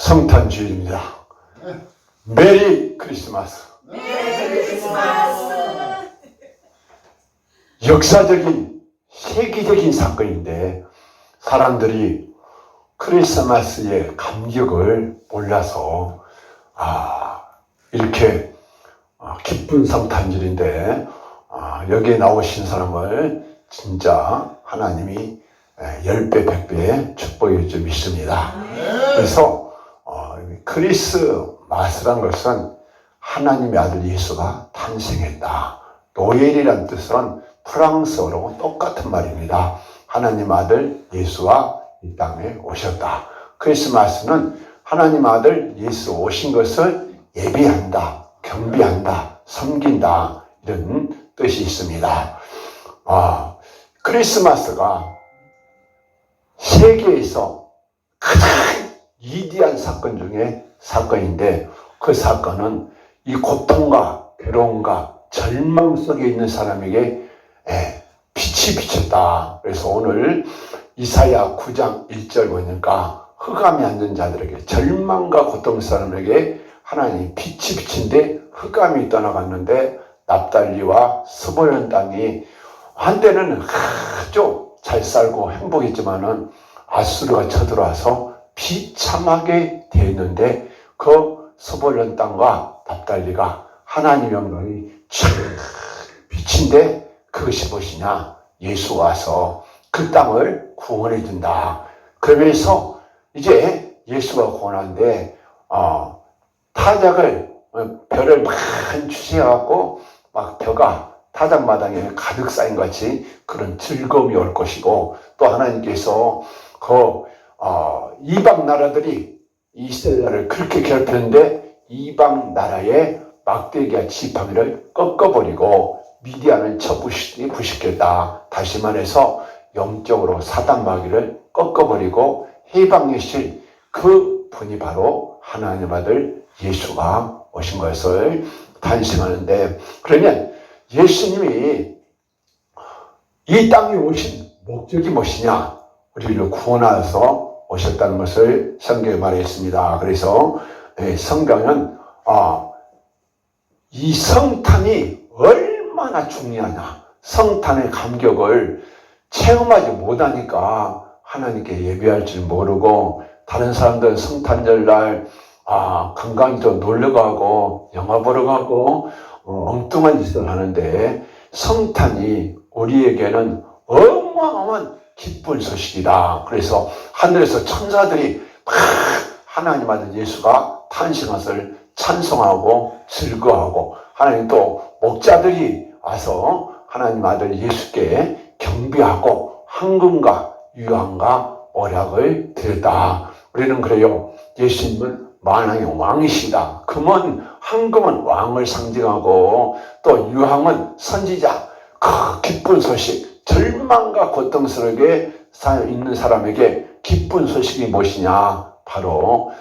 성탄주일입니다. 메리 크리스마스. 역사적인 세계적인 사건인데 사람들이 크리스마스의 감격을 몰라서 이렇게 기쁜 성탄절인데 여기에 나오신 사람을 진짜 하나님이 10배, 100배의 축복이 좀 있습니다. 그래서 크리스마스란 것은 하나님의 아들 예수가 탄생했다. 노엘이란 뜻은 프랑스어로 똑같은 말입니다. 하나님 아들 예수가 이 땅에 오셨다. 크리스마스는 하나님 아들 예수 오신 것을 예비한다, 경비한다, 섬긴다, 이런 뜻이 있습니다. 크리스마스가 세계에서 가장 위대한 사건 중에 사건인데 그 사건은 이 고통과 괴로움과 절망 속에 있는 사람에게 빛이 비쳤다. 그래서 오늘 이사야 9장 1절 보니까 흑암에 앉은 자들에게 절망과 고통 사람에게 하나님이 빛이 비친데 흑암이 떠나갔는데 납달리와 스불론 땅이 한때는 아주 잘 살고 행복했지만은 아수르가 쳐들어와서 비참하게 되었는데 그 스불론 땅과 납달리가 하나님의 영광이 쫙 비친데 그것이 무엇이냐? 예수가 와서 그 땅을 구원해 준다. 그러면서 이제 예수가 구원하는데 타작을 별을 많이 주셔갖고 막 벼가 타작마당에 가득 쌓인 같이 그런 즐거움이 올 것이고 또 하나님께서 이방 나라들이 이스라엘을 그렇게 괴롭혔는데 이방 나라의 막대기와 지팡이를 꺾어버리고 미디안을 부시켰다. 다시 말해서 영적으로 사단 마귀를 꺾어버리고 해방하실 그 분이 바로 하나님 아들 예수가 오신 것을 탄생하는데 그러면 예수님이 이 땅에 오신 목적이 무엇이냐? 우리를 구원하셔서 오셨다는 것을 성경에 말했습니다. 그래서 성경은 이 성탄이 얼마나 중요하냐, 성탄의 감격을 체험하지 못하니까 하나님께 예배할 줄 모르고 다른 사람들은 성탄절날 관광지도 놀러 가고 영화 보러 가고 엉뚱한 짓을 하는데 성탄이 우리에게는 어마어마한 기쁜 소식이다. 그래서 하늘에서 천사들이 하나님 아들 예수가 탄생한 찬송하고 즐거워하고 하나님 또 목자들이 와서 하나님 아들 예수께 경배하고 황금과 유황과 오락을 드렸다. 우리는 그래요. 예수님은 만왕의 왕이시다. 금은 황금은 왕을 상징하고 또 유황은 선지자. 그 기쁜 소식, 절망과 고통스럽게 있는 사람에게 기쁜 소식이 무엇이냐? 바로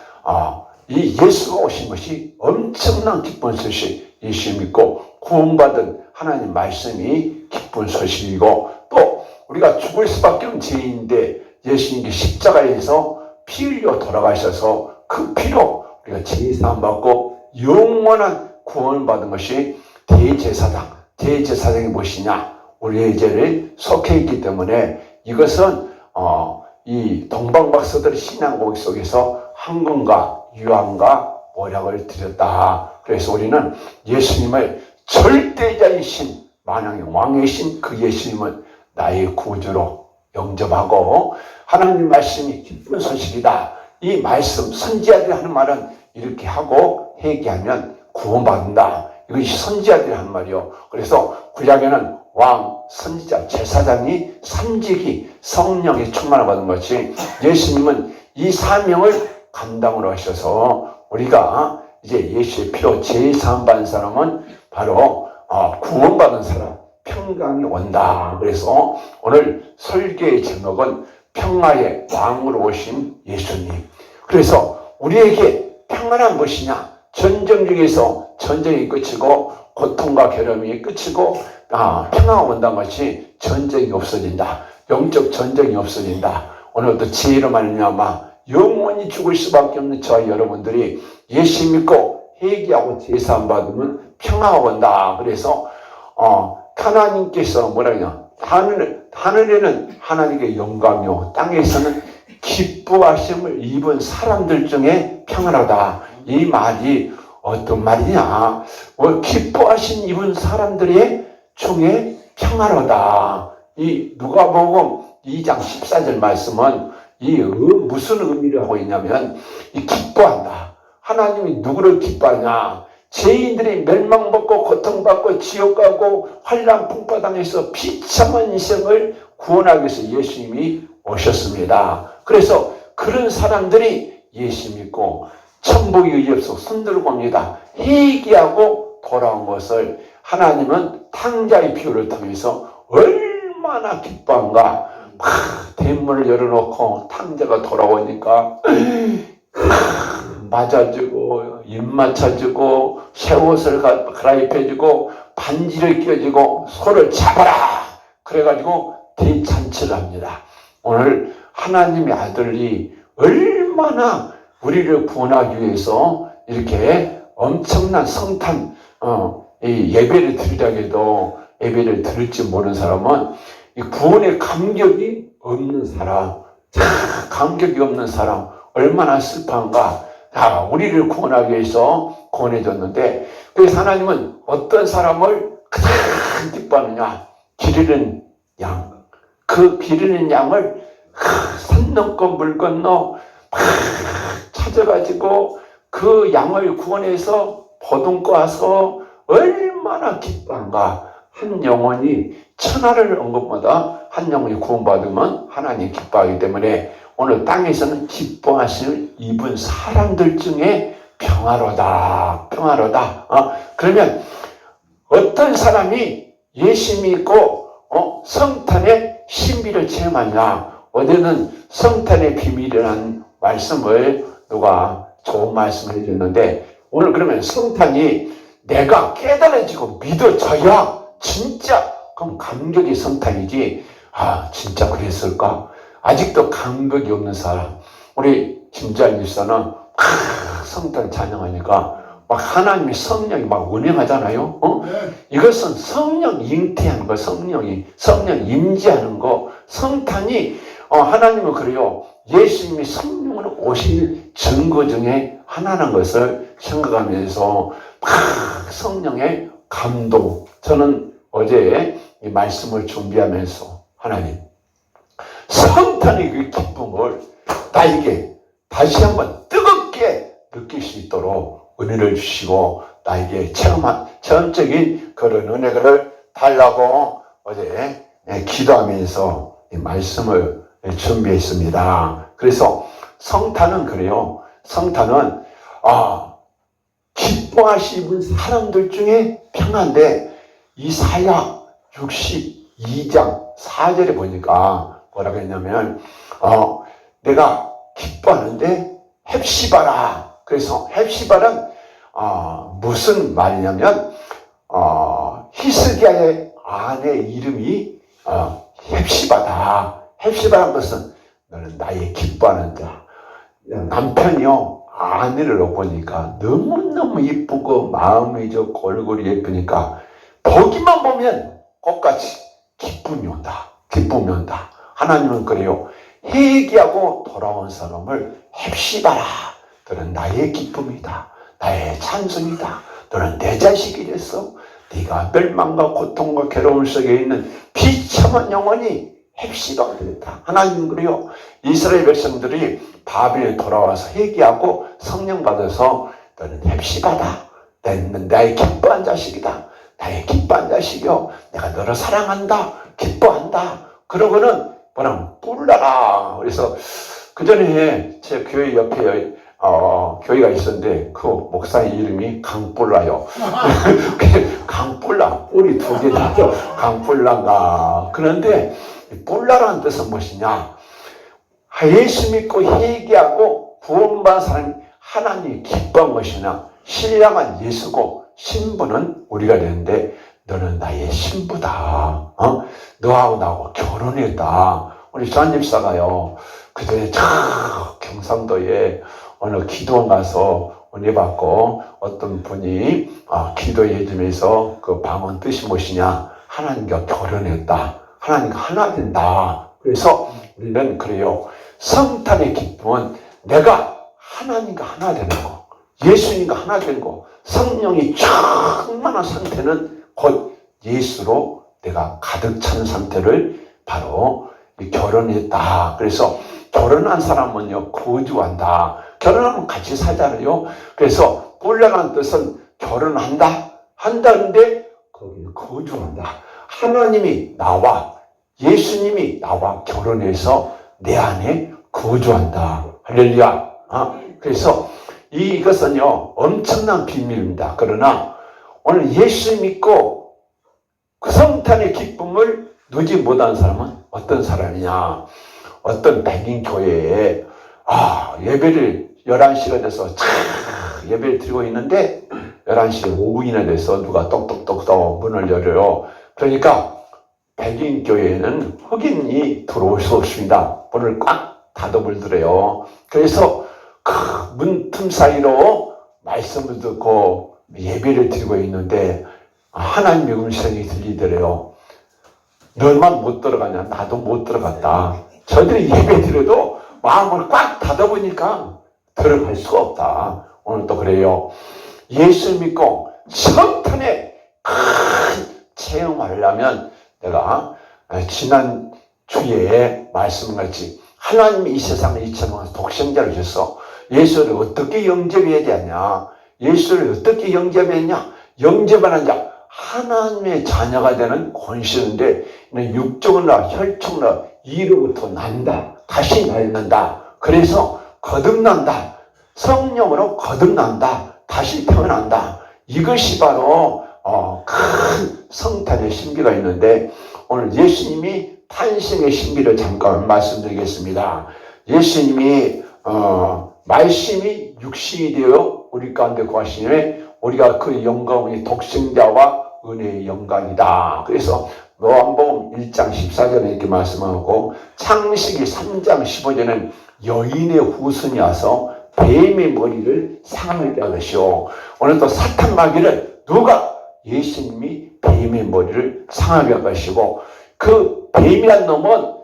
이 예수가 오신 것이 엄청난 기쁜 소식. 예수 믿고 구원받은 하나님 말씀이 기쁜 소식이고 또 우리가 죽을 수밖에 없는 죄인인데 예수님께 십자가에서 피 흘려 돌아가셔서 그 피로 우리가 죄사함 받고 영원한 구원을 받은 것이 대제사장. 대제사장이 무엇이냐? 우리의 죄를 속해 있기 때문에 이것은 이 동방박사들의 신앙 고백 속에서 황금과 유황과 오락을 드렸다. 그래서 우리는 예수님을 절대자이신 만왕의 왕이신 그 예수님을 나의 구주로 영접하고 하나님 말씀이 기쁜 소식이다. 이 말씀 선지자들이 하는 말은 이렇게 하고 회개하면 구원받는다. 이것이 선지자들이 하는 말이요. 그래서 구약에는 왕, 선지자, 제사장이 삼직이 성령의 충만을 받은 것이 예수님은 이 사명을 감당으로 하셔서 우리가 이제 예수의 피로 제사함 받은 사람은 바로 구원받은 사람, 평강이 온다. 그래서 오늘 설교의 제목은 평화의 왕으로 오신 예수님. 그래서 우리에게 평안한 것이냐? 전쟁 중에서 전쟁이 끝이고 고통과 괴로움이 끝이고 평화가 온다는 것이 전쟁이 없어진다. 영적 전쟁이 없어진다. 오늘 또 지혜로 말미암아 영원히 죽을 수밖에 없는 저와 여러분들이 예수 믿고 회개하고 제사 안 받으면 평화가 온다. 그래서 하나님께서 뭐라 그러냐, 하늘에는 하나님께 영광이요 땅에서는 기뻐하심을 입은 사람들 중에 평안하다. 이 말이 어떤 말이냐, 기뻐하심 입은 사람들의 중에 평안하다. 이 누가복음 2장 14절 말씀은 무슨 의미를 하고 있냐면, 이 기뻐한다. 하나님이 누구를 기뻐하냐? 죄인들이 멸망받고 고통받고 지옥 가고 환난 풍파당해서 비참한 인생을 구원하기 위해서 예수님이 오셨습니다. 그래서 그런 사람들이 예수 믿고 천국의 의협속 손들고 옵니다. 회개하고 돌아온 것을 하나님은 탕자의 비유를 통해서 얼마나 기뻐한가. 대문을 열어놓고 탕자가 돌아오니까 맞아주고 입 맞춰주고 새 옷을 갈아입혀주고 반지를 끼워주고 소를 잡아라 그래가지고 대잔치를 합니다. 오늘 하나님의 아들이 얼마나 우리를 구원하기 위해서 이렇게 엄청난 성탄 이 예배를 드리라고 해도 예배를 드릴지 모르는 사람은 이 구원의 감격이 없는 사람, 감격이 없는 사람 얼마나 슬퍼한가. 우리를 구원하기 위해서 구원해줬는데, 그래서 하나님은 어떤 사람을 가장 기뻐하느냐? 기르는 양. 그 기르는 양을 산 넘고 물 건너 찾아가지고 그 양을 구원해서 보듬고 와서 얼마나 기뻐한가. 한 영혼이 천하를 얻은 것보다 한 영혼이 구원받으면 하나님이 기뻐하기 때문에 오늘 땅에서는 기뻐하심을 입은 사람들 중에 평화로다. 그러면 어떤 사람이 예수 믿고 성탄의 신비를 체험하냐? 어제는 성탄의 비밀이라는 말씀을 누가 좋은 말씀을 해줬는데, 오늘 그러면 성탄이 내가 깨달아지고 믿어져야 진짜 그럼 감격이 성탄이지. 진짜 그랬을까? 아직도 감격이 없는 사람. 우리 김자일 집사는 성탄 찬양하니까 막 하나님의 성령이 막 운행하잖아요. 이것은 성령 잉태하는 거, 성령 임재하는 거. 성탄이 하나님은 그래요. 예수님이 성령으로 오신 증거 중에 하나라는 것을 생각하면서 성령의 감동. 저는 어제 이 말씀을 준비하면서 하나님, 성탄의 그 기쁨을 나에게 다시 한번 뜨겁게 느낄 수 있도록 은혜를 주시고 나에게 체험적인 그런 은혜를 달라고 어제 기도하면서 이 말씀을 준비했습니다. 그래서 성탄은 그래요. 성탄은 기뻐하시는 사람들 중에 평안데, 이사야 62장 4절에 보니까 뭐라고 했냐면 내가 기뻐하는데 헵시바라. 그래서 헵시바는 무슨 말이냐면 히스기야의 아내 이름이 헵시바다. 헵시바란 것은 너는 나의 기뻐하는 자. 남편이요, 아내를 보니까 너무너무 이쁘고 마음이 좋고 얼굴이 예쁘니까 보기만 보면 꽃같이 기쁨이 온다. 하나님은 그래요. 회개하고 돌아온 사람을 헵시바라. 너는 나의 기쁨이다. 나의 찬송이다. 너는 내 자식이 됐어. 네가 멸망과 고통과 괴로움 속에 있는 비참한 영혼이 헵시바가 되겠다. 하나님은 그래요. 이스라엘 백성들이 바벨에 돌아와서 회개하고 성령 받아서 너는 헵시바다. 너는 나의 기뻐한 자식이다. 나의 기뻐한 자식이요. 내가 너를 사랑한다. 기뻐한다. 그러고는 뭐라면 뿔나라. 그래서 그 전에 제 교회 옆에 교회가 있었는데 그 목사의 이름이 강뿔라요. 강뿔라. 뿔이 2개 있죠. 강뿔라가. 그런데 뿔라라는 뜻은 무엇이냐? 예수 믿고 회개하고 구원받은 사람이 하나님이 기뻐한 것이나 신령한 예수고 신부는 우리가 되는데 너는 나의 신부다. 너하고 나하고 결혼했다. 우리 조한 집사가요. 그전에 저 경상도에 어느 기도원 가서 은혜 받고 어떤 분이 기도해 주면서 그 방언 뜻이 무엇이냐? 하나님과 결혼했다. 하나님과 하나 된다. 그래서 우리는 그래요. 성탄의 기쁨은 내가 하나님과 하나 되는 거, 예수님과 하나 되는 거, 성령이 충만한 상태는 곧 예수로 내가 가득 찬 상태를 바로 결혼했다. 그래서 결혼한 사람은요, 거주한다. 결혼하면 같이 살잖아요. 그래서 본래라는 뜻은 결혼한다, 한다는데 거기는 거주한다. 하나님이 나와, 예수님이 나와 결혼해서 내 안에 거주한다. 할렐루야. 그래서 이것은요, 엄청난 비밀입니다. 그러나 오늘 예수 믿고 그 성탄의 기쁨을 누지 못한 사람은 어떤 사람이냐? 어떤 백인 교회에 예배를 11시가 돼서 예배를 드리고 있는데 11시 5분이나 돼서 누가 똑똑똑똑 문을 열어요. 그러니까 백인 교회에는 흑인이 들어올 수 없습니다. 문을 꽉 닫아버리더래요. 그래서 그 문틈 사이로 말씀을 듣고 예배를 드리고 있는데 하나님의 음성이 들리더래요. 너만 못 들어가냐? 나도 못 들어갔다. 저들이 예배 드려도 마음을 꽉 닫아보니까 들어갈 수가 없다. 오늘 또 그래요. 예수 믿고 성탄에 큰 체험하려면 내가 지난 주에 말씀같이 하나님이 이 세상을 이처럼 독생자를 주셔서 예수를 어떻게 영접해야 되냐? 예수를 어떻게 영접했냐? 영접하는 자, 하나님의 자녀가 되는 권세인데 육정이나 혈통이나 이로부터 난다. 다시 낳는다. 그래서 거듭난다. 성령으로 거듭난다. 다시 태어난다. 이것이 바로 큰 성탄의 신비가 있는데 오늘 예수님이 탄생의 신비를 잠깐 말씀드리겠습니다. 예수님이 말씀이 육신이 되어 우리 가운데 거하시니 우리가 그 영광이 독생자와 은혜의 영광이다. 그래서 요한복음 1장 14절에 이렇게 말씀하고 창세기 3장 15절에는 여인의 후손이 와서 뱀의 머리를 상하게 하시오. 오늘 또 사탄 마귀를 누가? 예수님이 뱀의 머리를 상하게 하시고 그 뱀이란 놈은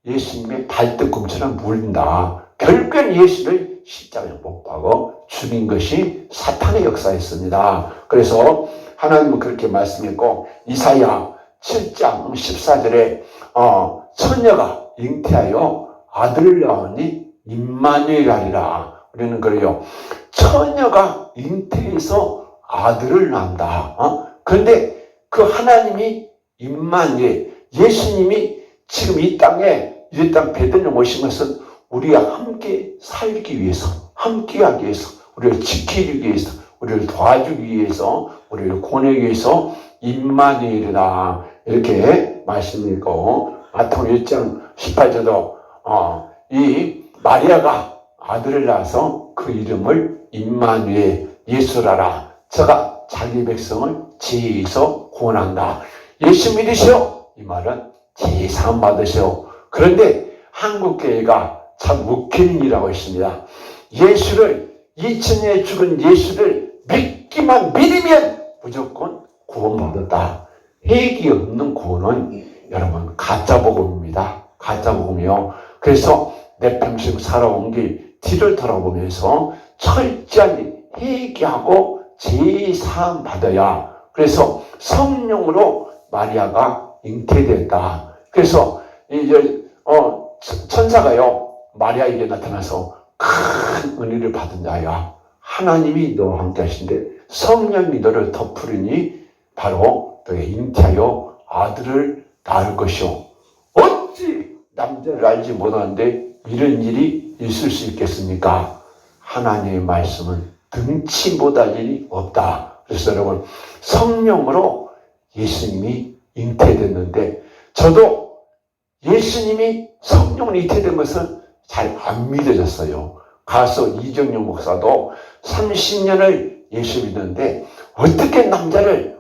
예수님의 발등꿈치를 물린다. 결국엔 예수를 십자가에 못 박아 죽인 것이 사탄의 역사였습니다. 그래서 하나님은 그렇게 말씀했고 이사야 7장 14절에 처녀가 잉태하여 아들을 낳으니 임마누엘이라. 우리는 그래요. 처녀가 잉태해서 아들을 낳는다. 그런데 그 하나님이 임마누엘, 예수님이 지금 이 땅에 이 땅 베들레헴 오신 것은 우리가 함께 살기 위해서, 함께하기 위해서, 우리를 지키기 위해서, 우리를 도와주기 위해서, 우리를 권하기 위해서 임마누엘이다. 이렇게 말씀이고 마태복음 1장 18절도 이 마리아가 아들을 낳아서 그 이름을 임마누엘 예수라라. 저가 자기 백성을 죄에서 구원한다. 예수 믿으시오. 이 말은 제사함 받으시오. 그런데 한국교회가 참 웃기는 일이라고 있습니다. 예수를 2000년에 죽은 예수를 믿기만 믿으면 무조건 구원받았다. 회개 없는 구원은 여러분 가짜 복음입니다. 가짜 복음이요. 그래서 내 평생 살아온 길 뒤를 돌아보면서 철저히 회개하고 제사함 받아야. 그래서 성령으로 마리아가 잉태됐다. 그래서 이제 천사가요 마리아에게 나타나서 큰 은혜를 받은 자야. 하나님이 너와 함께 하신데 성령이 너를 덮으리니 바로 너의 잉태하여 아들을 낳을 것이오. 어찌 남자를 알지 못하는데 이런 일이 있을 수 있겠습니까? 하나님의 말씀은 등치 못할 일이 없다. 그래서 여러분 성령으로 예수님이 잉태됐는데 저도 예수님이 성령으로 잉태된 것은 잘 안 믿어졌어요. 가서 이정용 목사도 30년을 예수 믿는데 어떻게 남자를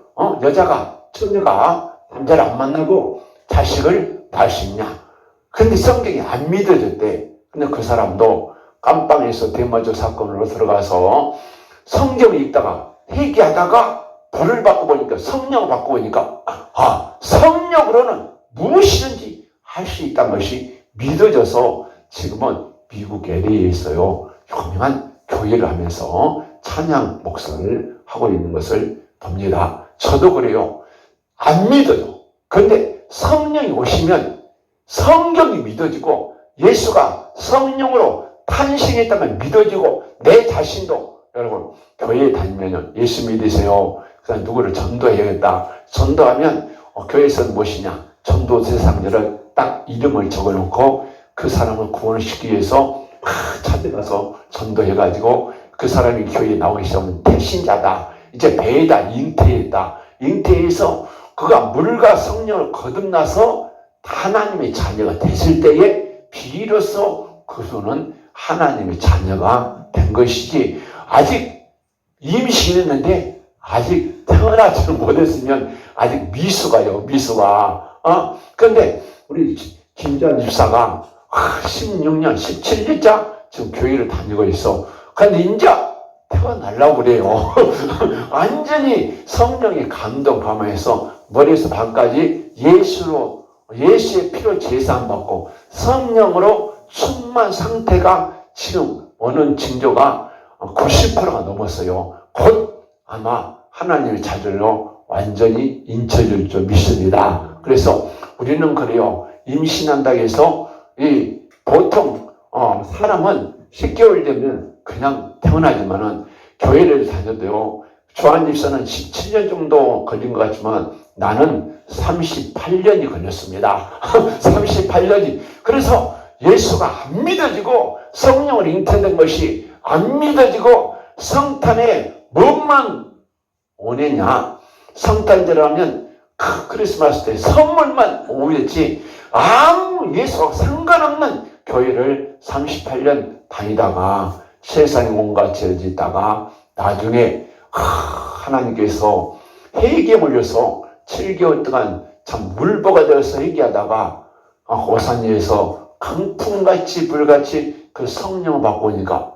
처녀가 남자를 안 만나고 자식을 낳을 수 있냐? 근데 성경이 안 믿어졌대. 근데 그 사람도 깜빵에서 대마조 사건으로 들어가서 성경을 읽다가 회개하다가 불을 받고 보니까 성령을 받고 보니까 성령으로는 무엇이든지 할 수 있다는 것이 믿어져서 지금은 미국 LA에 있어요. 유명한 교회를 하면서 찬양 목사를 하고 있는 것을 봅니다. 저도 그래요. 안 믿어요. 그런데 성령이 오시면 성경이 믿어지고 예수가 성령으로 탄생했다면 믿어지고 내 자신도 여러분 교회에 다니면 예수 믿으세요. 그다음 누구를 전도해야겠다. 전도하면 교회에서는 무엇이냐. 전도 대상자를 딱 이름을 적어놓고 그 사람을 구원시키기 위해서 찾아가서 전도해가지고 그 사람이 교회에 나오기 시작하면 대신자다. 이제 배에다 잉태했다. 잉태해서 그가 물과 성령을 거듭나서 하나님의 자녀가 됐을 때에 비로소 그분은 하나님의 자녀가 된 것이지 아직 임신했는데 아직 태어나지는 못했으면 아직 미수가요. 미수가. 그런데 우리 김전 집사가 16년, 17년째 지금 교회를 다니고 있어. 근데 이제 태어나려고 그래요. 완전히 성령의 감동 감화해서 머리에서 발까지 예수의 피로 제사함받고 성령으로 충만 상태가 지금 오는 징조가 90%가 넘었어요. 곧 아마 하나님의 자녀로 완전히 인쳐질 줄 믿습니다. 그래서 우리는 그래요. 임신한다고 해서 보통 사람은 10개월 되면 그냥 태어나지만은 교회를 다녀도요. 조한 집사는 17년 정도 걸린 것 같지만 나는 38년이 걸렸습니다. 38년이. 그래서 예수가 안 믿어지고 성령을 잉태된 것이 안 믿어지고 성탄에 뭐만 오느냐. 성탄절하면 크리스마스 때 선물만 오겠지 아무 예수와 상관없는 교회를 38년 다니다가 세상에 온갖 죄를 짓다가 나중에 하나님께서 회개에 몰려서 7개월 동안 참 물보가 되어서 회개하다가 오산리에서 강풍같이 불같이 그 성령을 받고 오니까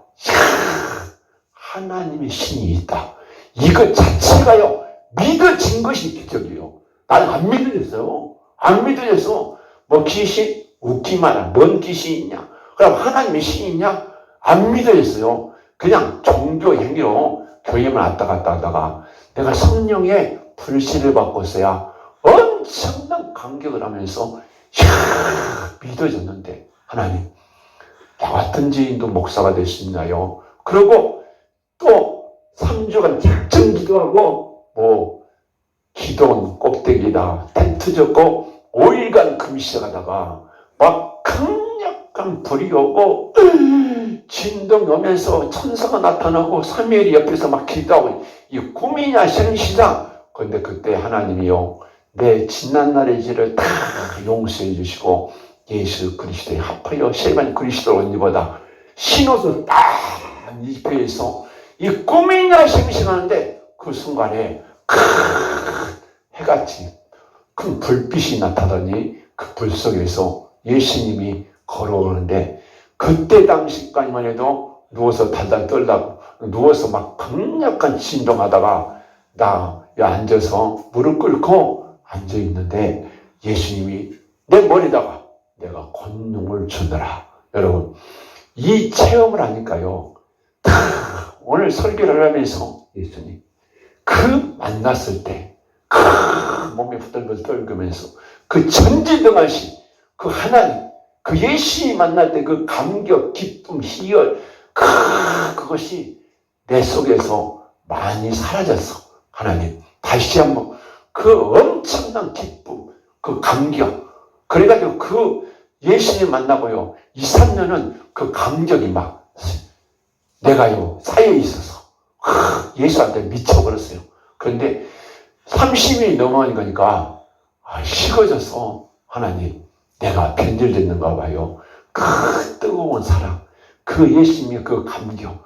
하나님의 신이 있다. 이것 자체가요 믿어진 것이 기적이에요. 나는 안 믿어졌어요. 안 믿어져서 뭐 귀신? 웃기만 해. 뭔 귀신이 있냐? 그럼 하나님의 신이 있냐? 안 믿어졌어요. 그냥 종교 행위로 교회만 왔다 갔다 하다가 내가 성령의 불씨를 받고서야 엄청난 감격을 하면서 믿어졌는데 하나님 나 같은 지인도 목사가 될 수 있나요? 그리고 또 3주간 작정 기도하고 기도원 꼭대기다 텐트 졌고 5일간 금식하다가 막 강력한 불이 오고 진동이 오면서 천사가 나타나고 사무엘이 옆에서 막 기도하고 이 꿈이냐 생시냐. 그런데 그때 하나님이요 내 지난날의 죄를 다 용서해 주시고 예수 그리스도의 합하여 세반 그리스도 언니보다 신옷을 딱 입혀서 이 꿈이냐 생시하는데 그 순간에 해같이 큰 불빛이 나타나더니 그 불 속에서 예수님이 걸어오는데 그때 당시까지만 해도 누워서 달달 떨다고 누워서 막 강력한 진동하다가 나 앉아서 무릎 꿇고 앉아 있는데 예수님이 내 머리다가 내가 권능을 주느라. 여러분 이 체험을 하니까요 오늘 설교를 하면서 예수님 만났을 때 몸이 부들부들 떨면서 그 전지등하신 그 하나님 그 예수님 만날 때 그 감격, 기쁨, 희열 그것이 내 속에서 많이 사라졌어. 하나님 다시 한번 그 엄청난 기쁨, 그 감격 그래가지고 그 예수님 만나고요 2, 3년은 그 감격이 막 내가요 쌓여 있어서 예수한테 미쳐버렸어요. 그런데 30일이 넘어가니까 식어져서 하나님 내가 변질됐는가 봐요. 그 뜨거운 사랑, 그 예수님의 그 감격,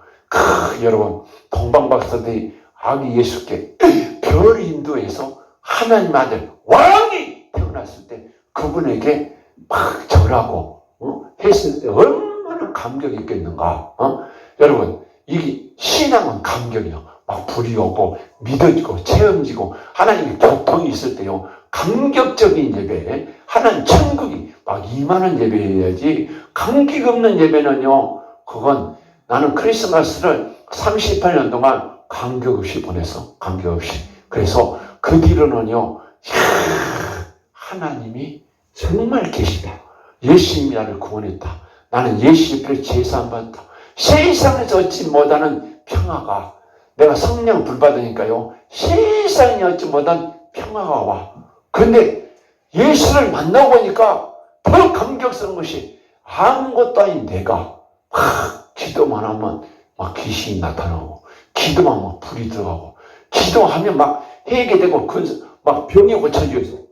여러분 동방박사들이 아기 예수께 별 인도에서 하나님 아들 왕이 태어났을 때 그분에게 막 절하고 했을 때 얼마나 얼마나 감격이 있겠는가. 여러분, 이 신앙은 감격이요. 막 불이 오고 믿어지고 체험지고 하나님의 교통이 있을 때요. 감격적인 예배, 하나님 천국이 막 임하는 예배여야지. 감격 없는 예배는요. 그건 나는 크리스마스를 38년 동안 감격 없이 보냈어. 감격 없이. 그래서 그 뒤로는요. 하나님이 정말 계시다. 예수님이 나를 구원했다. 나는 예수의 피를 제사함받았다. 세상에서 얻지 못하는 평화가, 내가 성령 불 받으니까요. 세상에 얻지 못한 평화가 와. 그런데 예수를 만나고 보니까 더 감격스러운 것이 아무것도 아닌 내가 기도만 하면 막 귀신이 나타나고, 기도만 하면 불이 들어가고, 기도하면 막 해결되고, 막 병이 고쳐지고,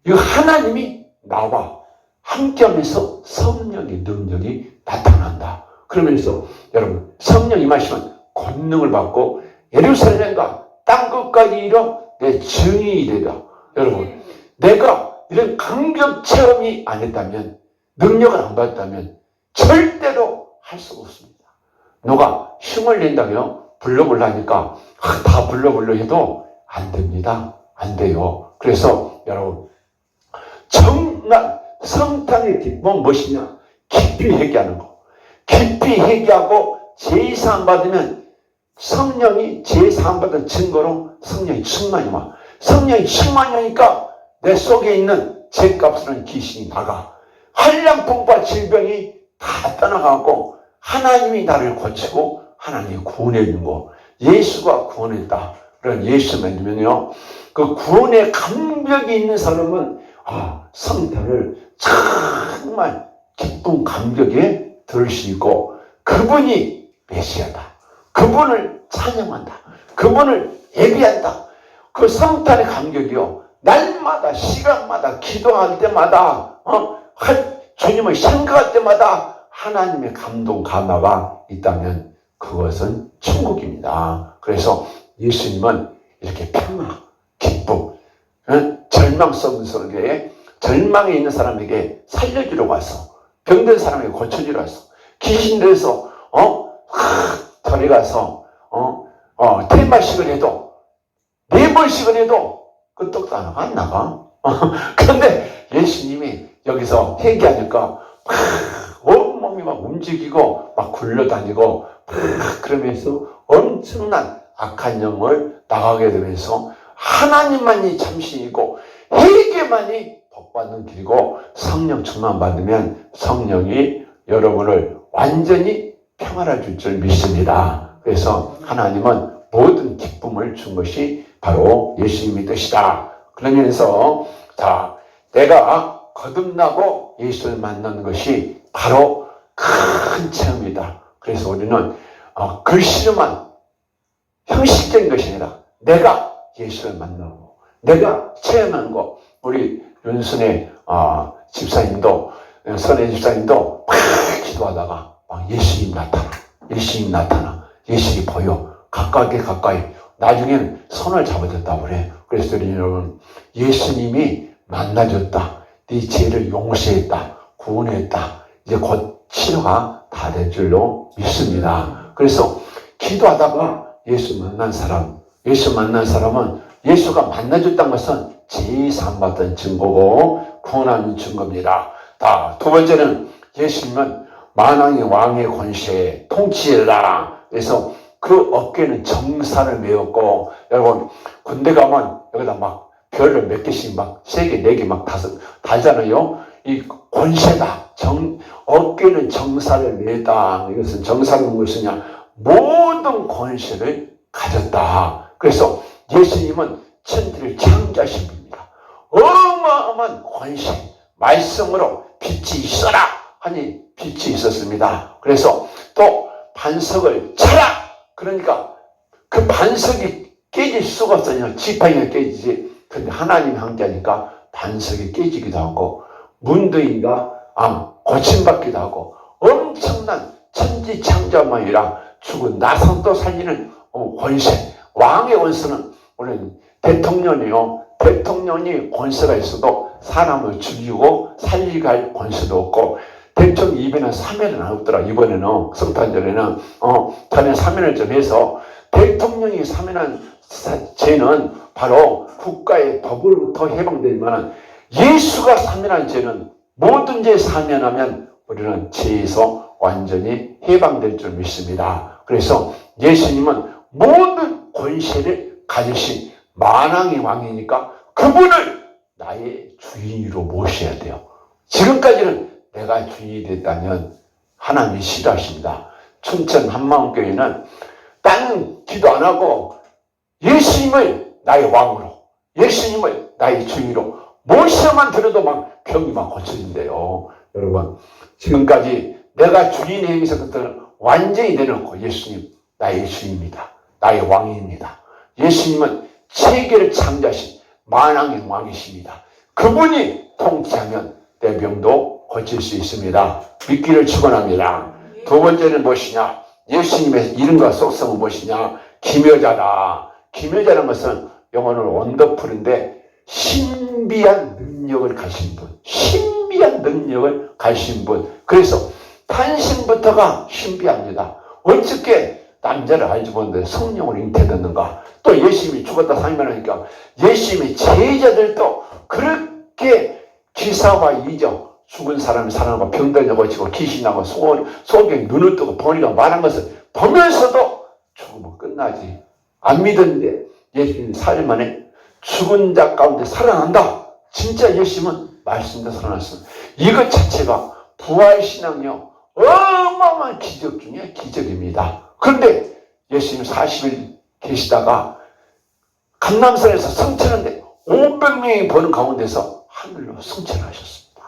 이 하나님이 나와 함께하면서 성령의 능력이 나타난다. 그러면서 여러분, 성령 임하시면 권능을 받고 예루살렘과 땅끝까지 이르러 내 증인이 되다. 여러분, 내가 이런 감격 체험이 안 했다면, 능력을 안 받았다면 절대로 할 수가 없습니다. 누가 힘을 낸다며 불러보려니까 다 불러보려 해도 안 됩니다. 안 돼요. 그래서 여러분, 정말 성탄의 기쁨은 무엇이냐? 깊이 회개하는 거. 깊이 회개하고 제사함 받으면 성령이 제사함 받은 증거로 성령이 충만히 와. 성령이 충만히 오니까 내 속에 있는 죄값스러운 귀신이 나가. 한량풍파 질병이 다 떠나가고 하나님이 나를 고치고 하나님이 구원해 준 거. 예수가 구원했다. 그런 예수 믿으면요. 그 구원의 감격이 있는 사람은 성탄을 정말 기쁜 감격에 들을 수 있고, 그분이 메시아다. 그분을 찬양한다. 그분을 예비한다. 그 성탄의 감격이요. 날마다, 시간마다, 기도할 때마다, 주님을 생각할 때마다 하나님의 감동, 감화가 있다면 그것은 천국입니다. 그래서 예수님은 이렇게 평화, 기쁨, 절망 속에 절망에 있는 사람에게 살려주러 왔어. 병든 사람에게 고쳐주러 왔어. 귀신 들어서 절에 가서 테마식을 해도 4번씩을 해도 그 떡도 하나가 안 나가. 그런데 예수님이 여기서 회개하니까 온몸이 막 움직이고 막 굴러다니고 그러면서 엄청난 악한 영을 나가게 되면서 하나님만이 참신이고 회개만이 복받는 길이고, 성령 충만 받으면 성령이 여러분을 완전히 평화를 줄 줄 믿습니다. 그래서 하나님은 모든 기쁨을 준 것이 바로 예수님의 뜻이다. 그러면서 내가 거듭나고 예수를 만나는 것이 바로 큰 체험이다. 그래서 우리는 글씨로만 형식적인 것이 아니라 내가 예수를 만나고 내가 체험한 거. 우리 윤순의 집사님도, 선혜 집사님도 막 기도하다가 막 예수님 나타나 예수님 보여. 가까이 나중에는 손을 잡아줬다고 그래. 그래서 여러분, 예수님이 만나줬다. 네 죄를 용서했다. 구원했다. 이제 곧 치료가 다 될 줄로 믿습니다. 그래서 기도하다가 예수 만난 사람은 예수가 만나줬다는 것은 제사함 받은 증거고 구원하는 증거입니다. 두 번째는 예수님은 만왕의 왕의 권세에 통치해라. 그래서 그 어깨는 정사를 메었고, 여러분 군대 가면 여기다 막 별을 몇 개씩 막 3개, 4개 막 5 달잖아요. 이 권세다. 어깨는 정사를 메었다. 이것은 정사는 무엇이냐? 모든 권세를 가졌다. 그래서 예수님은 천지를 창조하신 분입니다. 어마어마한 권세, 말씀으로 빛이 있어라 하니 빛이 있었습니다. 그래서 또 반석을 쳐라. 그러니까 그 반석이 깨질 수가 없어요. 지팡이가 깨지지. 그런데 하나님 함께하니까 반석이 깨지기도 하고, 문둥이가 고침받기도 하고, 엄청난 천지 창조만 아니라 죽은 나상도 살리는 권세. 왕의 권세는 우리는 대통령이 권세가 있어도 사람을 죽이고 살리게 할 권세도 없고, 대충 입에는 3회는 안 없더라. 이번에는 성탄절에는 전에 3회를 좀 해서 대통령이 사면한 죄는 바로 국가의 법으로부터 해방되지만 예수가 사면한 죄는 모든 죄 사면하면 우리는 죄에서 완전히 해방될 줄 믿습니다. 그래서 예수님은 모든 권세를 가지신 만왕의 왕이니까 그분을 나의 주인으로 모셔야 돼요. 지금까지는 내가 주인이 됐다면 하나님이 싫어하십니다. 춘천 한마음교회는 딴 기도 안 하고 예수님을 나의 왕으로, 예수님을 나의 주인으로 모셔만 들어도 막 병이 막 고쳐진대요. 여러분, 지금까지 내가 주인의 행위서부터는 완전히 내놓고 예수님 나의 주인입니다. 나의 왕입니다. 예수님은 세계를 창조하신 만왕의 왕이십니다. 그분이 통치하면 내 병도 고칠 수 있습니다. 믿기를 축원합니다. 두 번째는 무엇이냐? 예수님의 이름과 속성은 무엇이냐? 기묘자다. 기묘자라는 것은 영어로 원더풀인데 신비한 능력을 가진 분, 신비한 능력을 가진 분. 그래서 탄생부터가 신비합니다. 어떻게 남자를 알지 못하는데 성령을 잉태됐는가? 또 예수님이 죽었다 살면하니까 예수님의 제자들도 그렇게 기사와 이적, 죽은 사람이 살아나고 병들려 고치고 귀신이 나고 속에 눈을 뜨고 보니까 말한 것을 보면서도 죽으면 끝나지. 안 믿었는데 예수님이 4일 만에 죽은 자 가운데 살아난다. 진짜 예수님은 말씀대로 살아났습니다. 이것 자체가 부활신앙이요. 어마어마한 기적 중에 기적입니다. 그런데 예수님 40일 계시다가 감람산에서 승천하는데 500명이 보는 가운데서 하늘로 승천하셨습니다.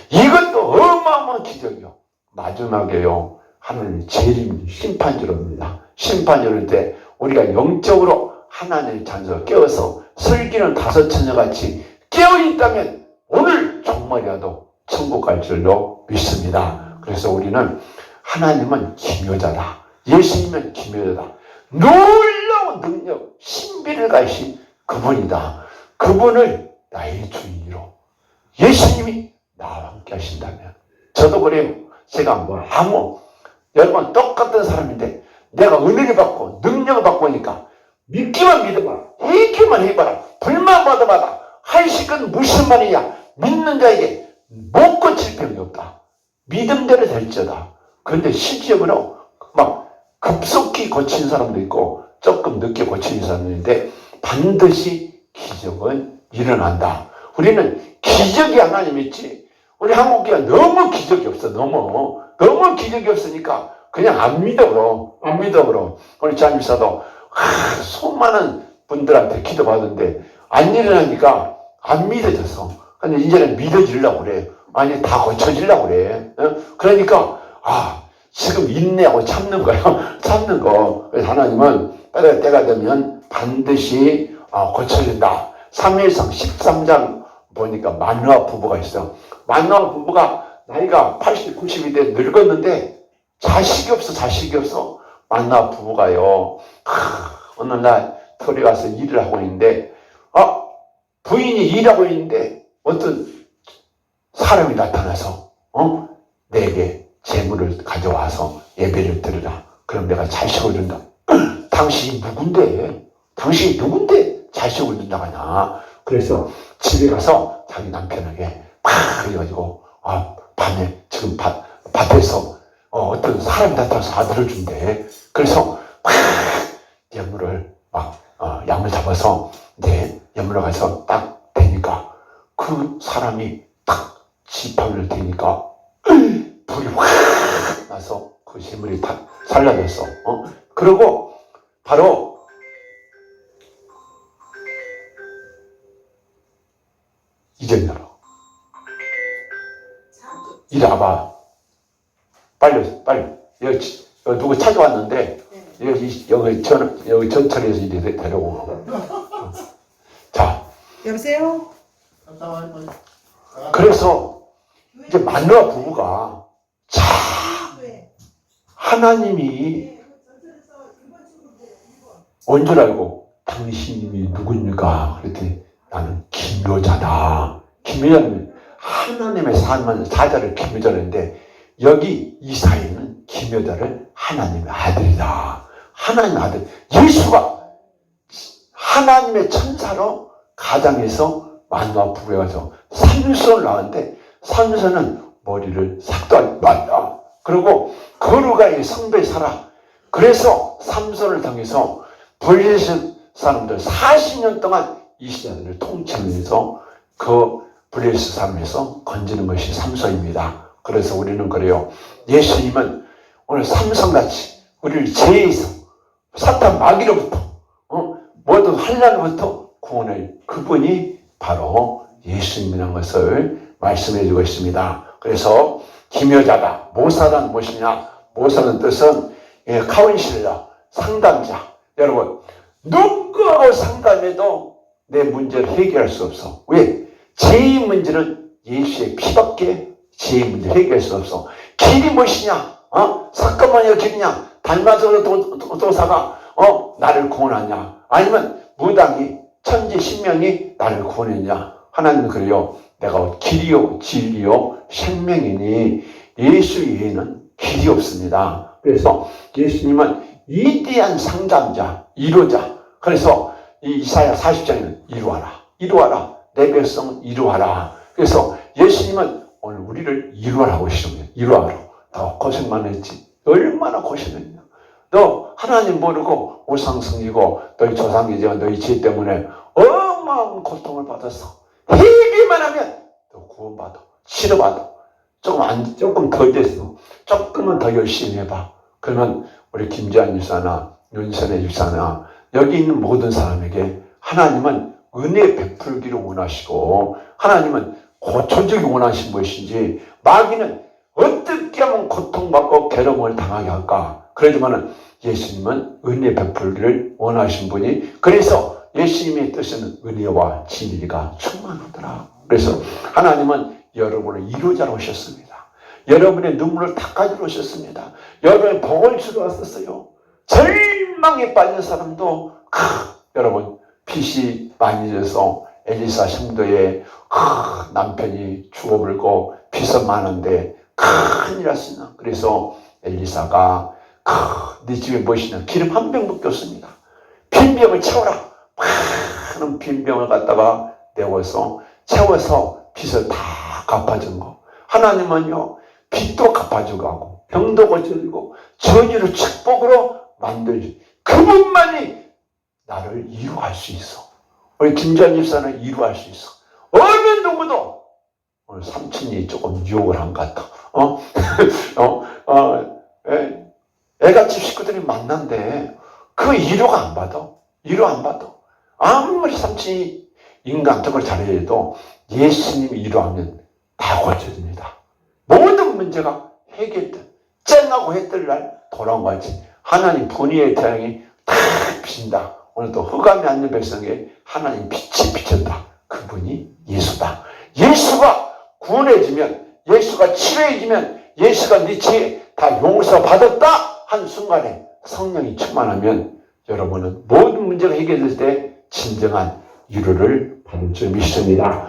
이것도 어마어마한 기적이요. 마지막에요. 하나님 재림 심판주로입니다. 심판주일 때 우리가 영적으로 하나님의 잔소가 깨어서 슬기는 다섯 처녀같이 깨어있다면 오늘 정말이라도 천국 갈 줄로 믿습니다. 그래서 우리는 하나님은 기묘자다. 예수님은 기묘자다. 놀라운 능력, 신비를 가신 그분이다. 그분을 나의 주인으로 예수님이 나와 함께 하신다면 저도 그래요. 제가 여러분 똑같은 사람인데 내가 은혜를 받고 능력을 받고 하니까 믿기만 믿어봐. 얘기만 해봐라. 불만 받아봐라. 한식은 무슨 말이냐. 믿는 자에게 못 고칠 병이 없다. 믿음대로 될지어다. 그런데 실질적으로 막 급속히 고친 사람도 있고 조금 늦게 고치는 사람도 있는데 반드시 기적은 일어난다. 우리는 기적이 하나님 있지. 우리 한국교회가 너무 기적이 없어. 너무 기적이 없으니까 그냥 안 믿어 그럼. 우리 장미사도 수많은 분들한테 기도받았는데 안 일어나니까 안 믿어졌어. 근데 이제는 믿어지려고 그래. 아니 다 고쳐지려고 그래. 그러니까 지금 인내하고 참는 거야. 참는 거. 그래서 하나님은 때가 되면 반드시 고쳐진다. 사무엘상 13장 보니까 마누아 부부가 있어. 마누아 부부가 나이가 80, 90이 돼 늙었는데 자식이 없어. 마누아 부부가요. 어느 날 터리 가서 일을 하고 있는데 부인이 일하고 있는데 어떤 사람이 나타나서 내게 재물을 가져와서 예배를 드리라. 그럼 내가 자식을 준다. 당신이 누군데 자식을 준다고 하냐. 그래서 집에 가서 자기 남편에게 그래가지고 밤에 지금 밭에서 어떤 사람이 나타나서 아들을 준대. 그래서 예물을 양을 잡아서 예물을 가서 딱 대니까 그 사람이 딱 지팡이를 대니까 불이 확 나서 그 재물이 다 살라졌어. 그리고 바로 이전열어. 이리 와봐. 빨리. 여기 누구 찾아왔는데, 여기 전철에서 이리 데려오고. 자. 여보세요? 그래서, 이제 마누아 부부가, 하나님이 온 줄 알고, 당신이 누굽니까? 그랬더니, 나는 기묘자다. 기묘자는 하나님의 사자를 기묘자인데 여기 이사야는 기묘자를 하나님의 아들이다. 하나님의 아들. 예수가 하나님의 천사로 가장에서 만나와 부부해가지고 삼손을 낳았는데 삼손은 머리를 삭도 하지 말라. 그리고 거룩하게 성배에 살아. 그래서 삼손을 당해서 블레셋 사람들 40년 동안 이스라엘을 통치하면서 그 블레셋 사람에서 건지는 것이 삼손입니다. 그래서 우리는 그래요. 예수님은 오늘 삼손같이 우리를 죄에서 사탄 마귀로부터 모든 환난으로부터 구원할 그분이 바로 예수님이라는 것을 말씀해 주고 있습니다. 그래서 기묘자다. 모사란 무엇이냐? 모사는 뜻은 카운실러, 상담자. 여러분, 누구하고 상담해도 내 문제를 해결할 수 없어. 왜? 죄의 문제는 예수의 피밖에 죄의 문제를 해결할 수 없어. 길이 무엇이냐? 사건만이 길이냐? 달마저로 도사가 나를 구원하냐? 아니면 무당이 천지 신명이 나를 구원했냐? 하나님은 그래요. 내가 길이요 진리요 생명이니 예수 외에는 길이 없습니다. 그래서 예수님은 위대한 상담자, 이루자. 그래서 이 이사야 40장에는 이루어라. 내 백성은 이루어라. 그래서 예수님은 오늘 우리를 이루어라고 하시는 이루어라. 너 고생만 했지. 얼마나 고생했냐. 너 하나님 모르고 우상숭이고 너희 조상이지만 너희 죄 때문에 어마어마한 고통을 받았어. 회개만 하면 너 구원받아. 치료받아. 조금 더 됐어. 조금은 더 열심히 해봐. 그러면 우리 김지한 집사나 윤선혜 집사나 여기 있는 모든 사람에게 하나님은 은혜 베풀기를 원하시고 하나님은 고초적이 원하신 것인지 마귀는 어떻게 하면 고통받고 괴로움을 당하게 할까? 그러지만은 예수님은 은혜 베풀기를 원하신 분이 그래서 예수님의 뜻은 은혜와 진리가 충만하더라. 그래서 하나님은 여러분을 이루자로 오셨습니다. 여러분의 눈물을 닦아주러 오셨습니다. 여러분의 복을 주러 왔었어요. 절망에 빠진 사람도 여러분 빚이 많이 져서 엘리사 성도의 남편이 죽어버리고 빚은 많은데 큰일 났습니다. 그래서 엘리사가 네 집에 무엇이냐 기름 한 병밖에 없습니다. 빈병을 채워라. 많은 빈병을 갖다가 내워서 채워서 빚을 다 갚아준 거. 하나님은요 빚도 갚아주고 하고 병도 고쳐주고 전의로 축복으로 만들지. 그분만이 나를 이루할 수 있어. 우리 김전 집사는 이루할 수 있어. 어느 누구도 오늘 삼촌이 조금 유혹을 한 것 같아. 애가집 식구들이 만난데 그 이루가 안 받아. 이루 안 받아. 아무리 삼촌이 인간적으로 잘해도 예수님이 이루하면 다 고쳐집니다. 모든 문제가 해결돼. 쨍하고 해 뜰 날 돌아온 거지. 하나님 분위의 태양이 다 비친다. 오늘도 흑암이 앉는 백성에게 하나님 빛이 비쳤다. 그분이 예수다. 예수가 구원해주면, 예수가 치료해주면, 예수가 네 죄 다 용서받았다 한 순간에 성령이 충만하면 여러분은 모든 문제가 해결될 때 진정한 위로를 받을 줄 믿습니다.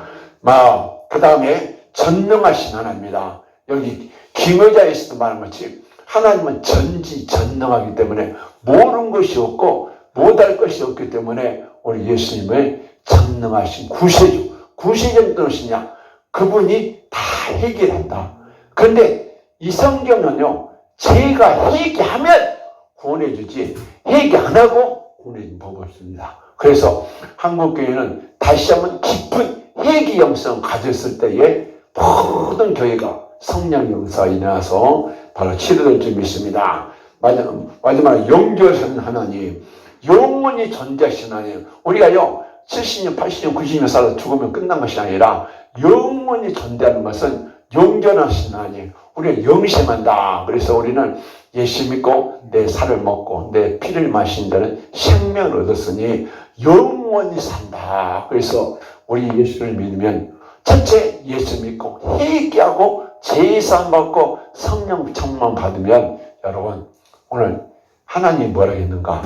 그 다음에 전능하신 하나님입니다. 여기 기묘자에서도 말한 것이 하나님은 전지전능하기 때문에 모르는 것이 없고 못할 것이 없기 때문에 우리 예수님의 전능하신 구세주는 무엇이냐? 그분이 다 해결한다. 그런데 이 성경은요 죄가 회개하면 구원해주지 회개 안 하고 구원해주는 법이 없습니다. 그래서 한국교회는 다시 한번 깊은 회개 영성을 가졌을 때에 모든 교회가 성령 영사가 일어나서 바로 치료될 줄 믿습니다. 마지막으로 영존하신 하나님, 영원히 존재하신 하나님. 우리가요 70년, 80년, 90년 살아서 죽으면 끝난 것이 아니라 영원히 존재하는 것은 영존하신 하나님. 우리가 영심한다. 그래서 우리는 예수 믿고 내 살을 먹고 내 피를 마신다는 생명을 얻었으니 영원히 산다. 그래서 우리 예수를 믿으면 첫째 예수 믿고 회개하고 제사함 받고 성령 충만 받으면 여러분 오늘 하나님이 뭐라고 했는가?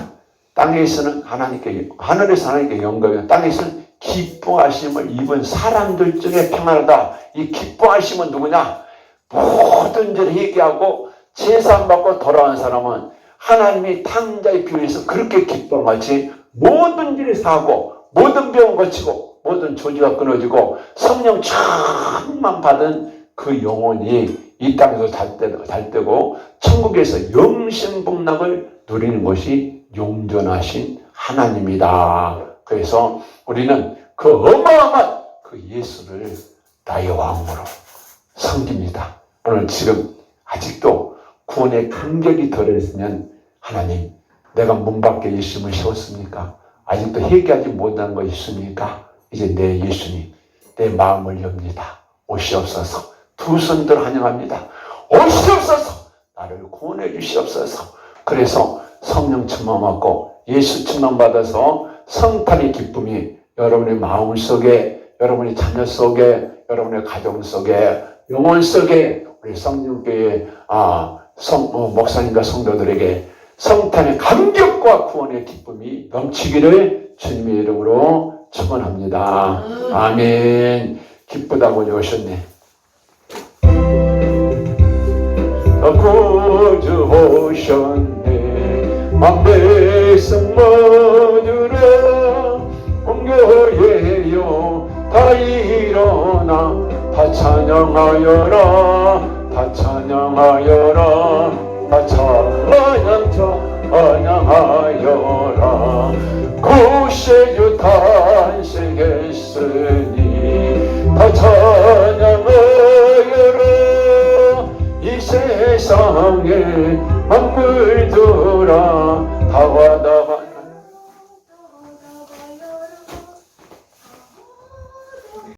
땅에서는 하나님께 하늘에서 하나님께 영광이요 땅에서는 기뻐하심을 입은 사람들 중에 평안하다. 이 기뻐하심은 누구냐? 모든 일을 회개하고 제사 받고 돌아온 사람은 하나님이 탕자의 비유에서 그렇게 기뻐같이 모든 일을 사고 모든 병을 고치고 모든 조지가 끊어지고 성령 충만 받은 그 영혼이 이 땅에서 잘 때고 천국에서 영생복락을 누리는 것이 용전하신 하나님이다. 그래서 우리는 그 어마어마한 그 예수를 나의 왕으로 섬깁니다. 오늘 지금 아직도 구원의 간격이 덜했으면 하나님, 내가 문 밖에 예수님을 세웠습니까? 아직도 회개하지 못한 것이 있습니까? 이제 내 예수님, 내 마음을 엽니다. 오시옵소서. 두 손들 환영합니다. 오시옵소서. 나를 구원해 주시옵소서. 그래서 성령 충만 받고 예수 충만 받아서 성탄의 기쁨이 여러분의 마음 속에, 여러분의 자녀 속에, 여러분의 가정 속에, 영혼 속에 우리 성령교회 목사님과 성도들에게 성탄의 감격과 구원의 기쁨이 넘치기를 주님의 이름으로 축원합니다. 아멘. 기쁘다고 오셨네. 구주 오셨네. 만백성 모두라 공교회여 다 일어나 다 찬양하여라 다 찬양하여라 다 찬양하여라 구세주 탄생했으니 다 찬양하여라 이 세상에 만물들아 다 와다